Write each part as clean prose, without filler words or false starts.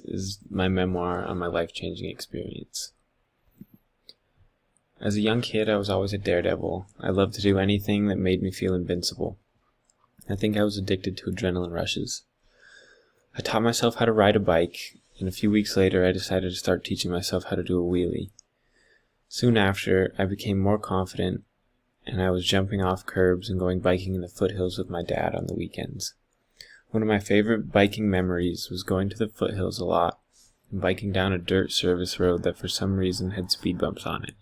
is my memoir on my life-changing experience. As a young kid, I was always a daredevil. I loved to do anything that made me feel invincible. I think I was addicted to adrenaline rushes. I taught myself how to ride a bike, and a few weeks later I decided to start teaching myself how to do a wheelie. Soon after, I became more confident, and I was jumping off curbs and going biking in the foothills with my dad on the weekends. One of my favorite biking memories was going to the foothills a lot and biking down a dirt service road that for some reason had speed bumps on it.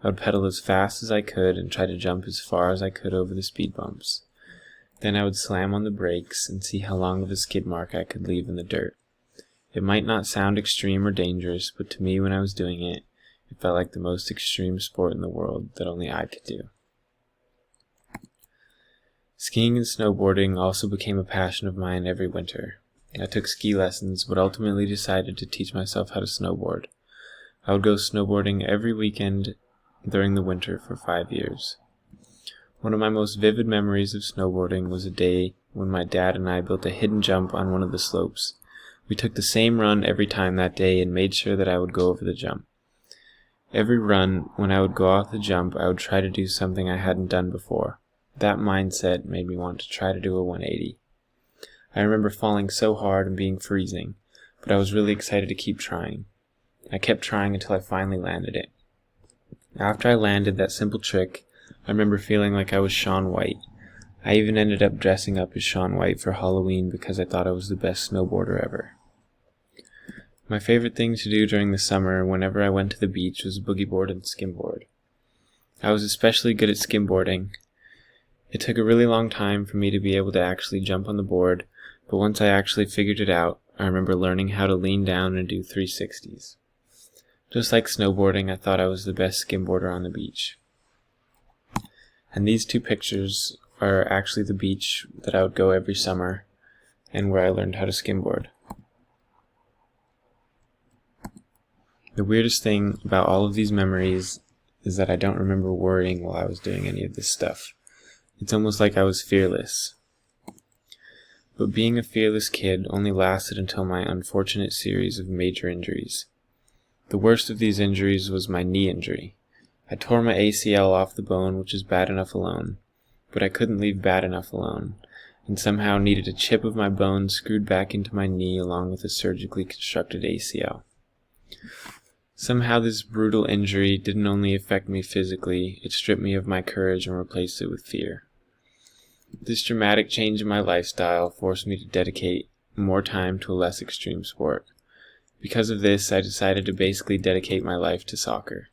I would pedal as fast as I could and try to jump as far as I could over the speed bumps. Then I would slam on the brakes and see how long of a skid mark I could leave in the dirt. It might not sound extreme or dangerous, but to me when I was doing it, it felt like the most extreme sport in the world that only I could do. Skiing and snowboarding also became a passion of mine every winter. I took ski lessons, but ultimately decided to teach myself how to snowboard. I would go snowboarding every weekend during the winter for 5 years. One of my most vivid memories of snowboarding was a day when my dad and I built a hidden jump on one of the slopes. We took the same run every time that day and made sure that I would go over the jump. Every run, when I would go off the jump, I would try to do something I hadn't done before. That mindset made me want to try to do a 180. I remember falling so hard and being freezing, but I was really excited to keep trying. I kept trying until I finally landed it. After I landed that simple trick, I remember feeling like I was Shaun White. I even ended up dressing up as Shaun White for Halloween because I thought I was the best snowboarder ever. My favorite thing to do during the summer whenever I went to the beach was boogie board and skimboard. I was especially good at skimboarding. It took a really long time for me to be able to actually jump on the board, but once I actually figured it out, I remember learning how to lean down and do 360s. Just like snowboarding, I thought I was the best skimboarder on the beach. And these two pictures are actually the beach that I would go every summer and where I learned how to skimboard. The weirdest thing about all of these memories is that I don't remember worrying while I was doing any of this stuff. It's almost like I was fearless. But being a fearless kid only lasted until my unfortunate series of major injuries. The worst of these injuries was my knee injury. I tore my ACL off the bone, which is bad enough alone, but I couldn't leave bad enough alone, and somehow needed a chip of my bone screwed back into my knee along with a surgically constructed ACL. Somehow this brutal injury didn't only affect me physically, it stripped me of my courage and replaced it with fear. This dramatic change in my lifestyle forced me to dedicate more time to a less extreme sport. Because of this, I decided to basically dedicate my life to soccer.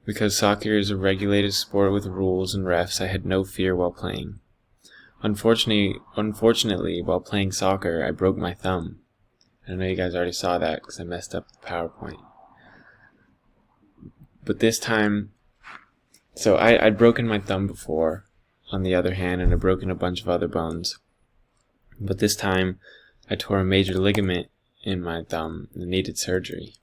Because soccer is a regulated sport with rules and refs, I had no fear while playing. Unfortunately, while playing soccer, I broke my thumb. I know you guys already saw that because I messed up the PowerPoint. But this time, I'd broken my thumb before, on the other hand, and I'd broken a bunch of other bones. But this time, I tore a major ligament in my thumb and needed surgery.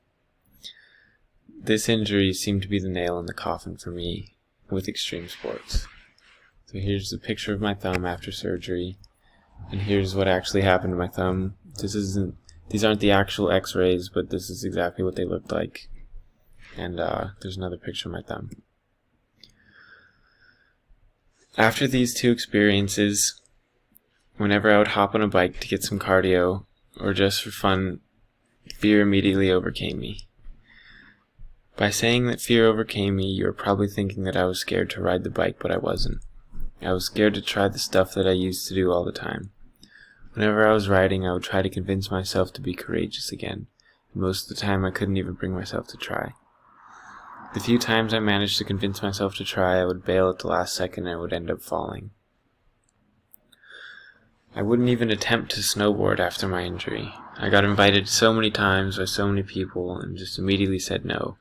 This injury seemed to be the nail in the coffin for me with extreme sports. So here's a picture of my thumb after surgery, and here's what actually happened to my thumb. These aren't the actual x-rays, but this is exactly what they looked like. And there's another picture of my thumb. After these two experiences, whenever I would hop on a bike to get some cardio, or just for fun, fear immediately overcame me. By saying that fear overcame me, you are probably thinking that I was scared to ride the bike, but I wasn't. I was scared to try the stuff that I used to do all the time. Whenever I was riding, I would try to convince myself to be courageous again, and most of the time I couldn't even bring myself to try. The few times I managed to convince myself to try, I would bail at the last second and I would end up falling. I wouldn't even attempt to snowboard after my injury. I got invited so many times by so many people and just immediately said no,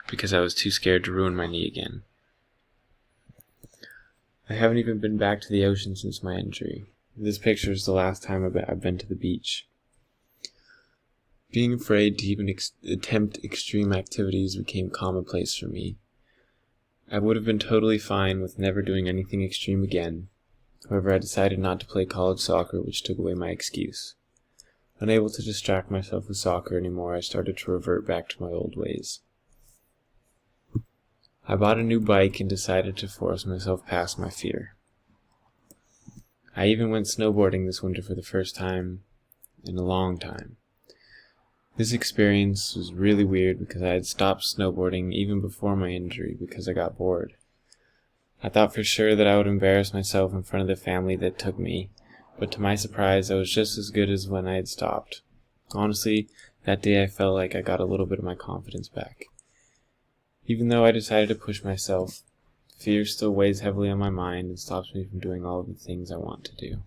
because I was too scared to ruin my knee again. I haven't even been back to the ocean since my injury. This picture is the last time I've been to the beach. Being afraid to even attempt extreme activities became commonplace for me. I would have been totally fine with never doing anything extreme again. However, I decided not to play college soccer, which took away my excuse. Unable to distract myself with soccer anymore, I started to revert back to my old ways. I bought a new bike and decided to force myself past my fear. I even went snowboarding this winter for the first time in a long time. This experience was really weird because I had stopped snowboarding even before my injury because I got bored. I thought for sure that I would embarrass myself in front of the family that took me, but to my surprise, I was just as good as when I had stopped. Honestly, that day I felt like I got a little bit of my confidence back. Even though I decided to push myself, fear still weighs heavily on my mind and stops me from doing all of the things I want to do.